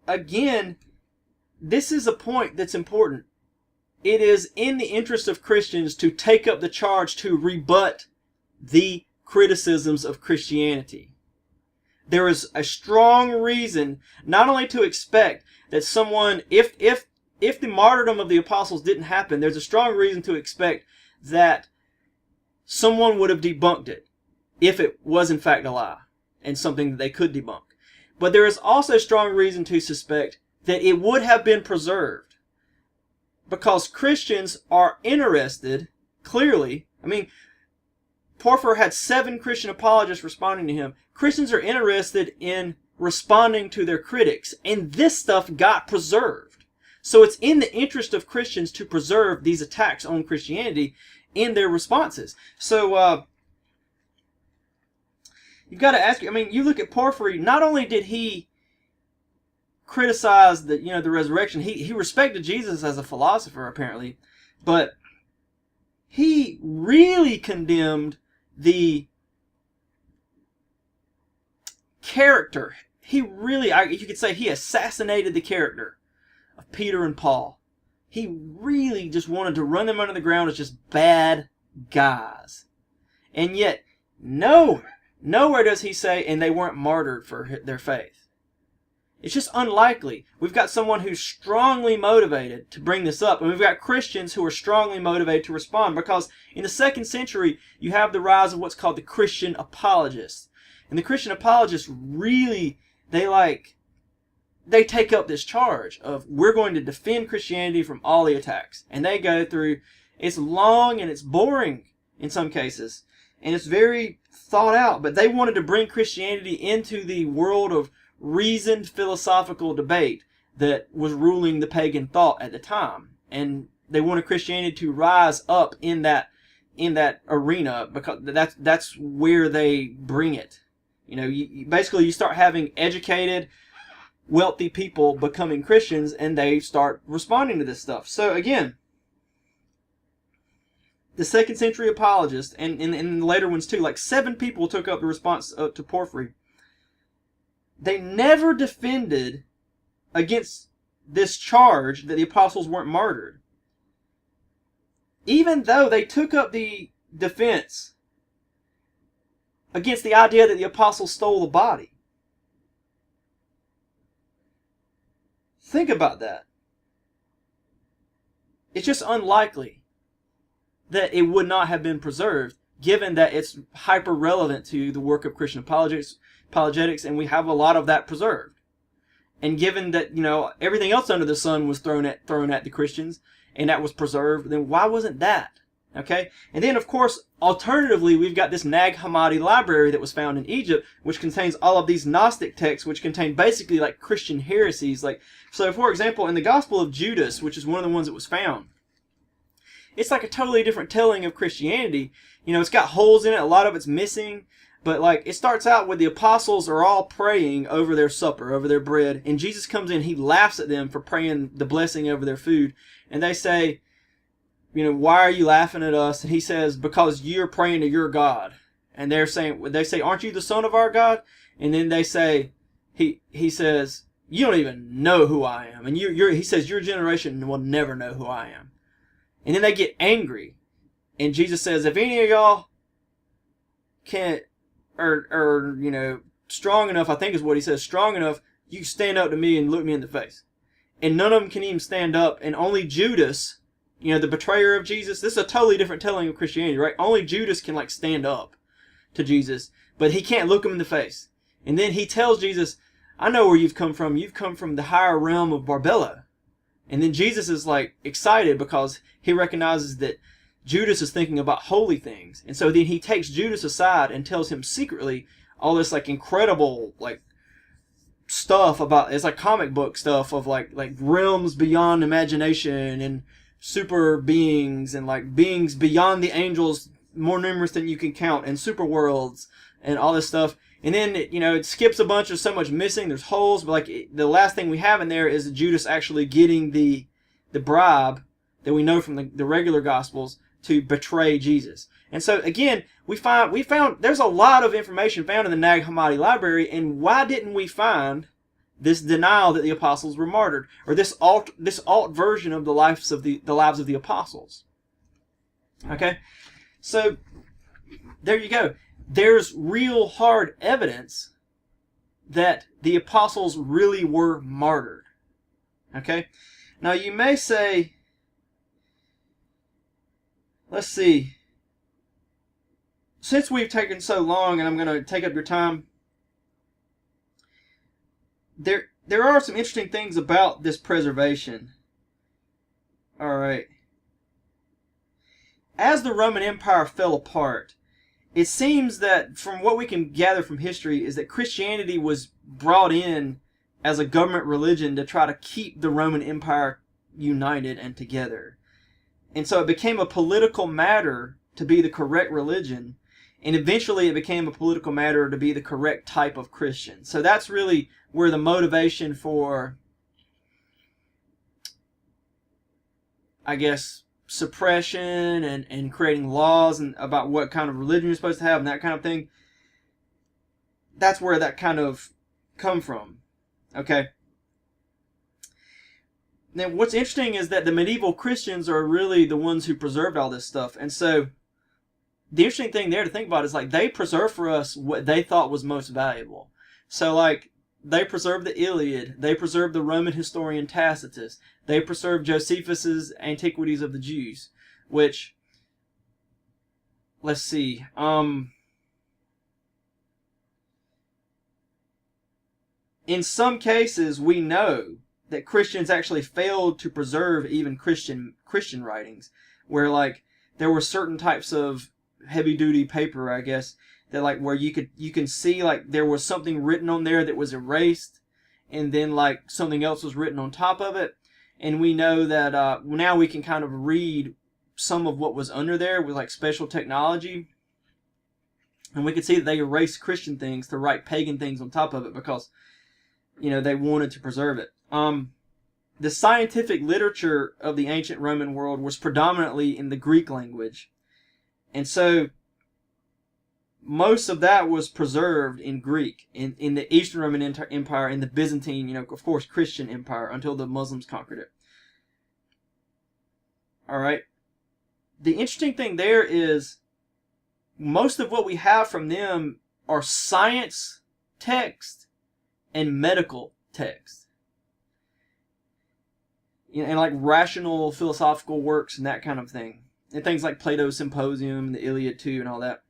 again, this is a point that's important. It is in the interest of Christians to take up the charge to rebut the criticisms of Christianity. There is a strong reason not only to expect that someone, if the martyrdom of the apostles didn't happen, there's a strong reason to expect that someone would have debunked it if it was in fact a lie and something that they could debunk. But there is also strong reason to suspect that it would have been preserved because Christians are interested, clearly. I mean, Porphyr had 7 Christian apologists responding to him. Christians are interested in responding to their critics, and this stuff got preserved. So it's in the interest of Christians to preserve these attacks on Christianity in their responses. So you've got to ask, I mean, you look at Porphyry, not only did he criticize the resurrection, he respected Jesus as a philosopher apparently, but he really condemned the character. He really, you could say he assassinated the character of Peter and Paul. He really just wanted to run them under the ground as just bad guys. And yet, nowhere does he say, and they weren't martyred for their faith. It's just unlikely. We've got someone who's strongly motivated to bring this up, and we've got Christians who are strongly motivated to respond, because in the 2nd century, you have the rise of what's called the Christian apologists. And the Christian apologists really, they take up this charge of, we're going to defend Christianity from all the attacks. And they go through, it's long and it's boring in some cases, and it's very thought out, but they wanted to bring Christianity into the world of reasoned philosophical debate that was ruling the pagan thought at the time. And they wanted Christianity to rise up in that arena, because that's where they bring it. Basically you start having educated, wealthy people becoming Christians, and they start responding to this stuff. So again, the 2nd century apologists, and in the later ones too, like 7 people took up the response to Porphyry. They never defended against this charge that the apostles weren't martyred. Even though they took up the defense against the idea that the apostles stole the body. Think about that. It's just unlikely that it would not have been preserved, given that it's hyper relevant to the work of Christian apologetics, and we have a lot of that preserved. And given that, everything else under the sun was thrown at the Christians, and that was preserved, then why wasn't that? Okay? And then, of course, alternatively, we've got this Nag Hammadi library that was found in Egypt, which contains all of these Gnostic texts, which contain basically like Christian heresies. So, for example, in the Gospel of Judas, which is one of the ones that was found, it's like a totally different telling of Christianity. It's got holes in it, a lot of it's missing, but it starts out with the apostles are all praying over their supper, over their bread, and Jesus comes in, he laughs at them for praying the blessing over their food, and they say, why are you laughing at us? And he says, because you're praying to your God. And they say, aren't you the son of our God? And then they say, he says, you don't even know who I am. And he says, your generation will never know who I am. And then they get angry. And Jesus says, if any of y'all can't, or strong enough, I think is what he says, strong enough, you stand up to me and look me in the face. And none of them can even stand up. And only Judas, the betrayer of Jesus, this is a totally different telling of Christianity, right? Only Judas can stand up to Jesus, but he can't look him in the face. And then he tells Jesus, I know where you've come from. You've come from the higher realm of Barbella. And then Jesus is excited because he recognizes that Judas is thinking about holy things. And so then he takes Judas aside and tells him secretly all this incredible stuff about, it's comic book stuff of realms beyond imagination and super beings and beings beyond the angels, more numerous than you can count, and super worlds and all this stuff. And then it skips a bunch. There's so much missing. There's holes. But the last thing we have in there is Judas actually getting the bribe that we know from the regular Gospels to betray Jesus. And so again, we found there's a lot of information found in the Nag Hammadi library. And why didn't we find this denial that the apostles were martyred, or this alt version of the lives of the apostles? Okay, so there you go. There's real hard evidence that the apostles really were martyred. Okay? Now you may say, let's see, since we've taken so long and I'm going to take up your time, there are some interesting things about this preservation. Alright. As the Roman Empire fell apart, it seems that, from what we can gather from history, is that Christianity was brought in as a government religion to try to keep the Roman Empire united and together. And so it became a political matter to be the correct religion, and eventually it became a political matter to be the correct type of Christian. So that's really where the motivation for, I guess, suppression and creating laws and about what kind of religion you're supposed to have and that kind of thing, that's where that kind of come from. Okay. Now what's interesting is that the medieval Christians are really the ones who preserved all this stuff. And so the interesting thing there to think about is they preserved for us what they thought was most valuable. So they preserved the Iliad. They preserved the Roman historian Tacitus. They preserved Josephus's Antiquities of the Jews, which, let's see, in some cases we know that Christians actually failed to preserve even Christian writings, where there were certain types of heavy-duty paper, I guess, that where you can see there was something written on there that was erased, and then something else was written on top of it. And we know that now we can kind of read some of what was under there with special technology, and we can see that they erased Christian things to write pagan things on top of it because they wanted to preserve it. The scientific literature of the ancient Roman world was predominantly in the Greek language, and so most of that was preserved in Greek in the Eastern Roman Empire and the Byzantine, of course, Christian Empire until the Muslims conquered it. Alright. The interesting thing there is most of what we have from them are science texts and medical texts. And rational philosophical works and that kind of thing. And things like Plato's Symposium and the Iliad too and all that.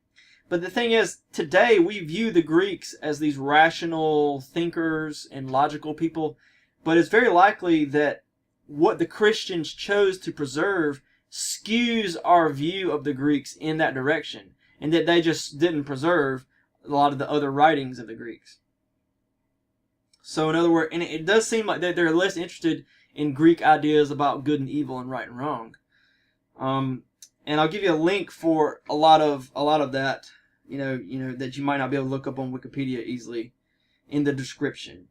But the thing is, today we view the Greeks as these rational thinkers and logical people, but it's very likely that what the Christians chose to preserve skews our view of the Greeks in that direction, and that they just didn't preserve a lot of the other writings of the Greeks. So in other words, and it does seem like that they're less interested in Greek ideas about good and evil and right and wrong. And I'll give you a link for a lot of that. That you might not be able to look up on Wikipedia easily in the description.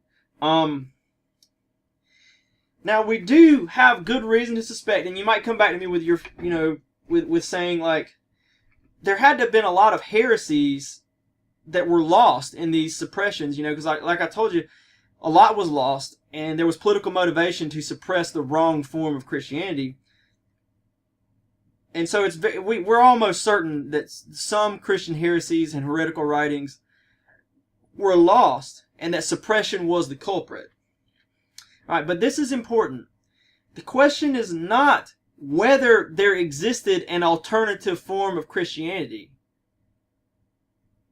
Now, we do have good reason to suspect, and you might come back to me with your, with saying, like, there had to have been a lot of heresies that were lost in these suppressions, because like I told you, a lot was lost, and there was political motivation to suppress the wrong form of Christianity. And so we're almost certain that some Christian heresies and heretical writings were lost, and that suppression was the culprit. All right, but this is important. The question is not whether there existed an alternative form of Christianity.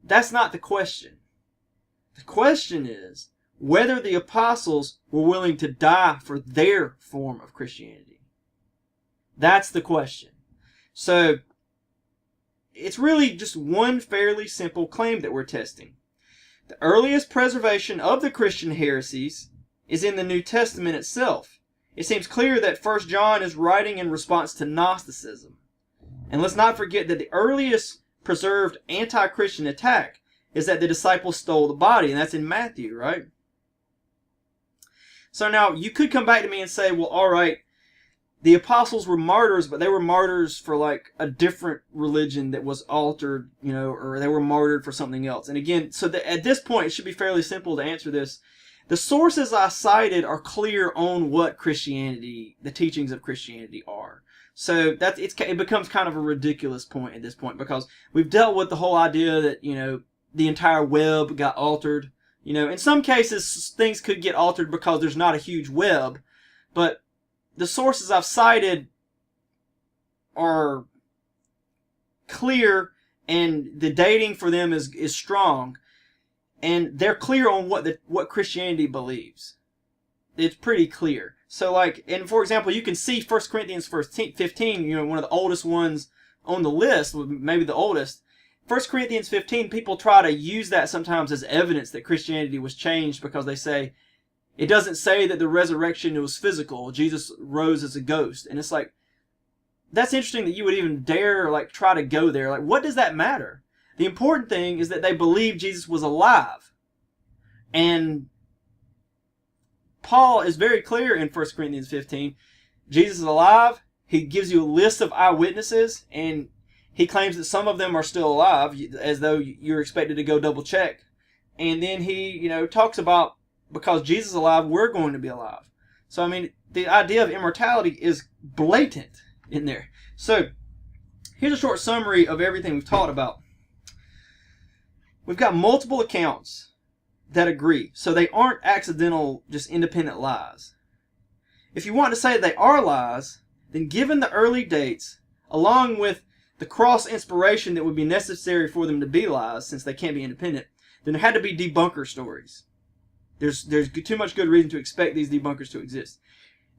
That's not the question. The question is whether the apostles were willing to die for their form of Christianity. That's the question. So, it's really just one fairly simple claim that we're testing. The earliest preservation of the Christian heresies is in the New Testament itself. It seems clear that 1 John is writing in response to Gnosticism. And let's not forget that the earliest preserved anti-Christian attack is that the disciples stole the body, and that's in Matthew, right? So now, you could come back to me and say, well, all right, the apostles were martyrs, but they were martyrs for like a different religion that was altered, or they were martyred for something else. And again, so at this point, it should be fairly simple to answer this. The sources I cited are clear on what Christianity, the teachings of Christianity are. So it becomes kind of a ridiculous point at this point, because we've dealt with the whole idea that, the entire web got altered. In some cases, things could get altered because there's not a huge web, but the sources I've cited are clear, and the dating for them is strong, and they're clear on what Christianity believes. It's pretty clear. So, and for example, you can see 1 Corinthians 15, one of the oldest ones on the list, maybe the oldest. 1 Corinthians 15, people try to use that sometimes as evidence that Christianity was changed, because they say, it doesn't say that the resurrection was physical. Jesus rose as a ghost. And it's like, that's interesting that you would even dare try to go there. What does that matter? The important thing is that they believe Jesus was alive. And Paul is very clear in 1 Corinthians 15. Jesus is alive. He gives you a list of eyewitnesses, and he claims that some of them are still alive, as though you're expected to go double check. And then he, talks about, because Jesus is alive, we're going to be alive. So, the idea of immortality is blatant in there. So, here's a short summary of everything we've talked about. We've got multiple accounts that agree. So, they aren't accidental, just independent lies. If you want to say they are lies, then given the early dates, along with the cross-inspiration that would be necessary for them to be lies, since they can't be independent, then there had to be debunker stories. There's too much good reason to expect these debunkers to exist.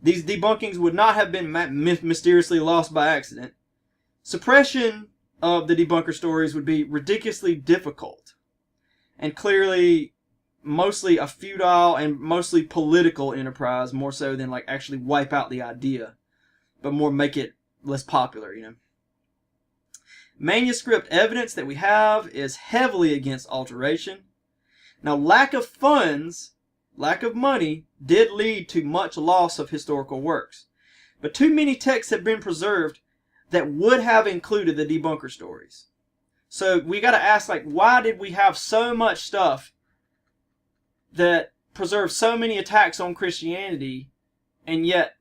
These debunkings would not have been mysteriously lost by accident. Suppression of the debunker stories would be ridiculously difficult, and clearly mostly a futile and mostly political enterprise, more so than actually wipe out the idea, but more make it less popular, Manuscript evidence that we have is heavily against alteration. Now, lack of funds, lack of money, did lead to much loss of historical works. But too many texts have been preserved that would have included the debunker stories. So we got to ask, why did we have so much stuff that preserved so many attacks on Christianity, and yet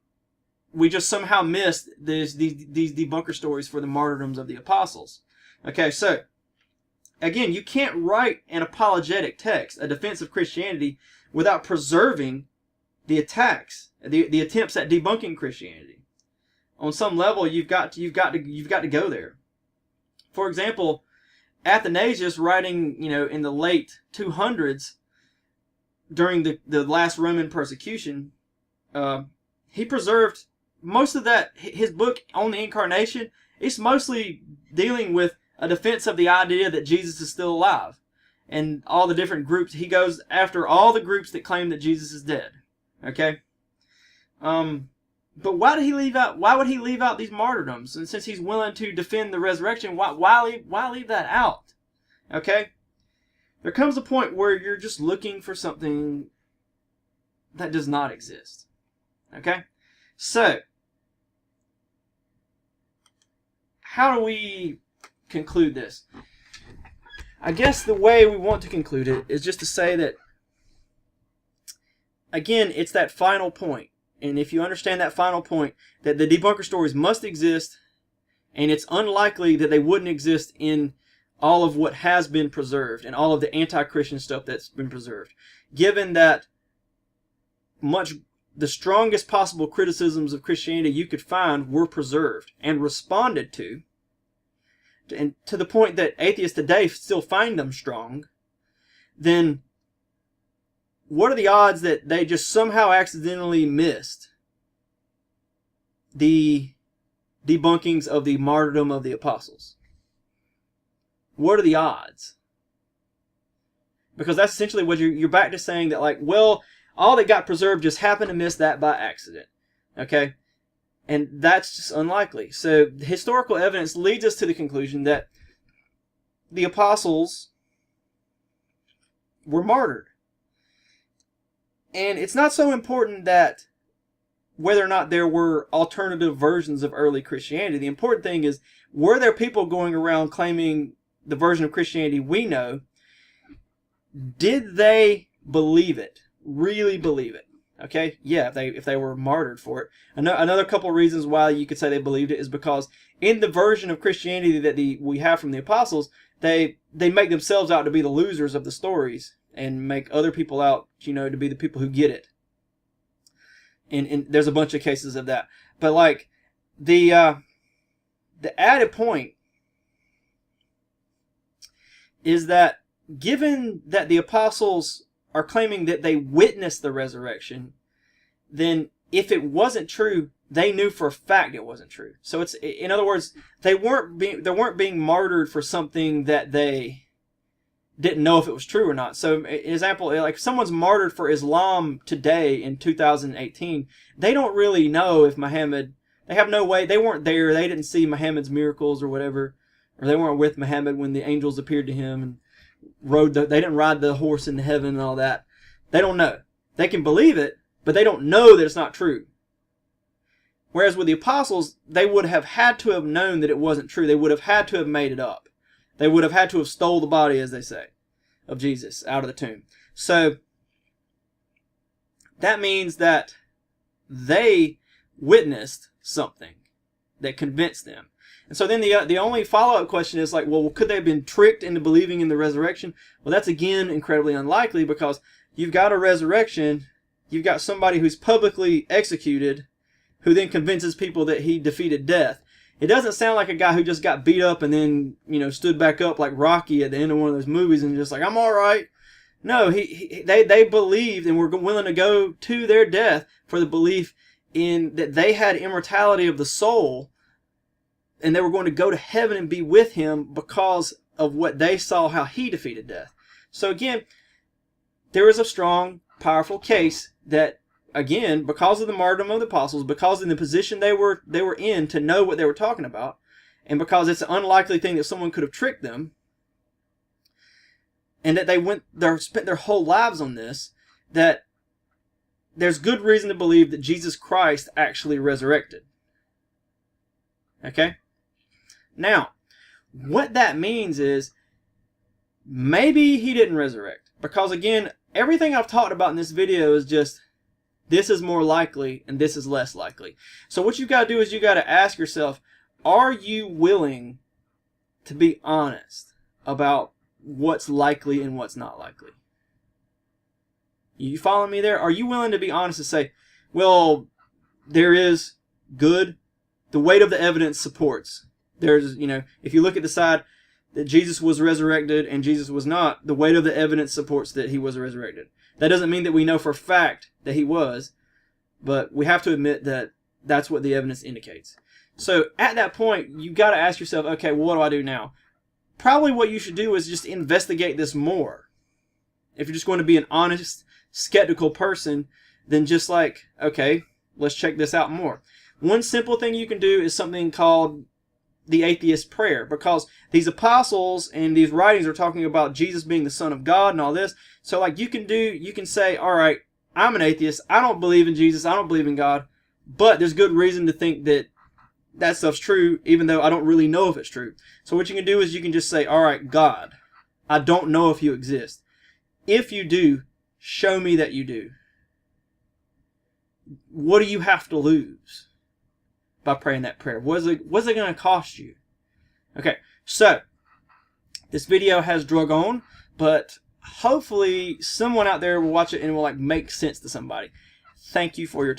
we just somehow missed these debunker stories for the martyrdoms of the apostles? Okay, so again, you can't write an apologetic text, a defense of Christianity, without preserving the attacks, the attempts at debunking Christianity. On some level, you've got to go there. For example, Athanasius, writing in the late 200s during the last Roman persecution, he preserved most of that. His book on the Incarnation, it's mostly dealing with a defense of the idea that Jesus is still alive, and all the different groups. He goes after all the groups that claim that Jesus is dead. Okay, but why would he leave out these martyrdoms? And since he's willing to defend the resurrection, why leave that out? Okay, there comes a point where you're just looking for something that does not exist. Okay? So, how do we conclude this? I guess the way we want to conclude it is just to say that, again, it's that final point. And if you understand that final point, that the debunker stories must exist, and it's unlikely that they wouldn't exist in all of what has been preserved and all of the anti-Christian stuff that's been preserved. Given that the strongest possible criticisms of Christianity you could find were preserved and responded to, and to the point that atheists today still find them strong, then what are the odds that they just somehow accidentally missed the debunkings of the martyrdom of the apostles? What are the odds? Because that's essentially what you're back to saying that, like, well, all that got preserved just happened to miss that by accident. Okay? And that's just unlikely. So the historical evidence leads us to the conclusion that the apostles were martyred. And it's not so important that whether or not there were alternative versions of early Christianity. The important thing is, were there people going around claiming the version of Christianity we know? Did they believe it? Really believe it? Okay, yeah, if they were martyred for it. Another couple of reasons why you could say they believed it is because in the version of Christianity that we have from the apostles, they make themselves out to be the losers of the stories and make other people out, to be the people who get it. And there's a bunch of cases of that. But like the added point is that given that the apostles are claiming that they witnessed the resurrection, then if it wasn't true, they knew for a fact it wasn't true. So it's, in other words, they weren't being martyred for something that they didn't know if it was true or not. So, example, like if someone's martyred for Islam today in 2018, they don't really know if Muhammad, they have no way, they weren't there, they didn't see Muhammad's miracles or whatever, or they weren't with Muhammad when the angels appeared to him and they didn't ride the horse into heaven and all that. They don't know. They can believe it, but they don't know that it's not true. Whereas with the apostles, they would have had to have known that it wasn't true. They would have had to have made it up. They would have had to have stole the body, as they say, of Jesus out of the tomb. So that means that they witnessed something that convinced them. And so then the only follow-up question is like, well, could they have been tricked into believing in the resurrection? Well, that's again incredibly unlikely, because you've got a resurrection, you've got somebody who's publicly executed, who then convinces people that he defeated death. It doesn't sound like a guy who just got beat up and then, stood back up like Rocky at the end of one of those movies and just like, I'm all right. No, they believed and were willing to go to their death for the belief in that they had immortality of the soul, and they were going to go to heaven and be with him because of what they saw, how he defeated death. So again, there is a strong, powerful case that, again, because of the martyrdom of the apostles, because in the position they were in to know what they were talking about, and because it's an unlikely thing that someone could have tricked them, and that they spent their whole lives on this, that there's good reason to believe that Jesus Christ actually resurrected. Okay? Now, what that means is maybe he didn't resurrect. Because again, everything I've talked about in this video is just, this is more likely and this is less likely. So what you've got to do is you've got to ask yourself, are you willing to be honest about what's likely and what's not likely? You following me there? Are you willing to be honest and say, well, there is good, the weight of the evidence supports. There's, if you look at the side that Jesus was resurrected and Jesus was not, the weight of the evidence supports that he was resurrected. That doesn't mean that we know for a fact that he was, but we have to admit that that's what the evidence indicates. So at that point, you've got to ask yourself, okay, well, what do I do now? Probably what you should do is just investigate this more. If you're just going to be an honest, skeptical person, then just like, okay, let's check this out more. One simple thing you can do is something called the atheist prayer, because these apostles and these writings are talking about Jesus being the Son of God and all this. So like you can say, all right, I'm an atheist. I don't believe in Jesus. I don't believe in God. But there's good reason to think that that stuff's true, even though I don't really know if it's true. So what you can do is you can just say, all right, God, I don't know if you exist. If you do, show me that you do. What do you have to lose by praying that prayer? What's it going to cost you? Okay, so this video has drug on, but hopefully someone out there will watch it and it will make sense to somebody. Thank you for your time.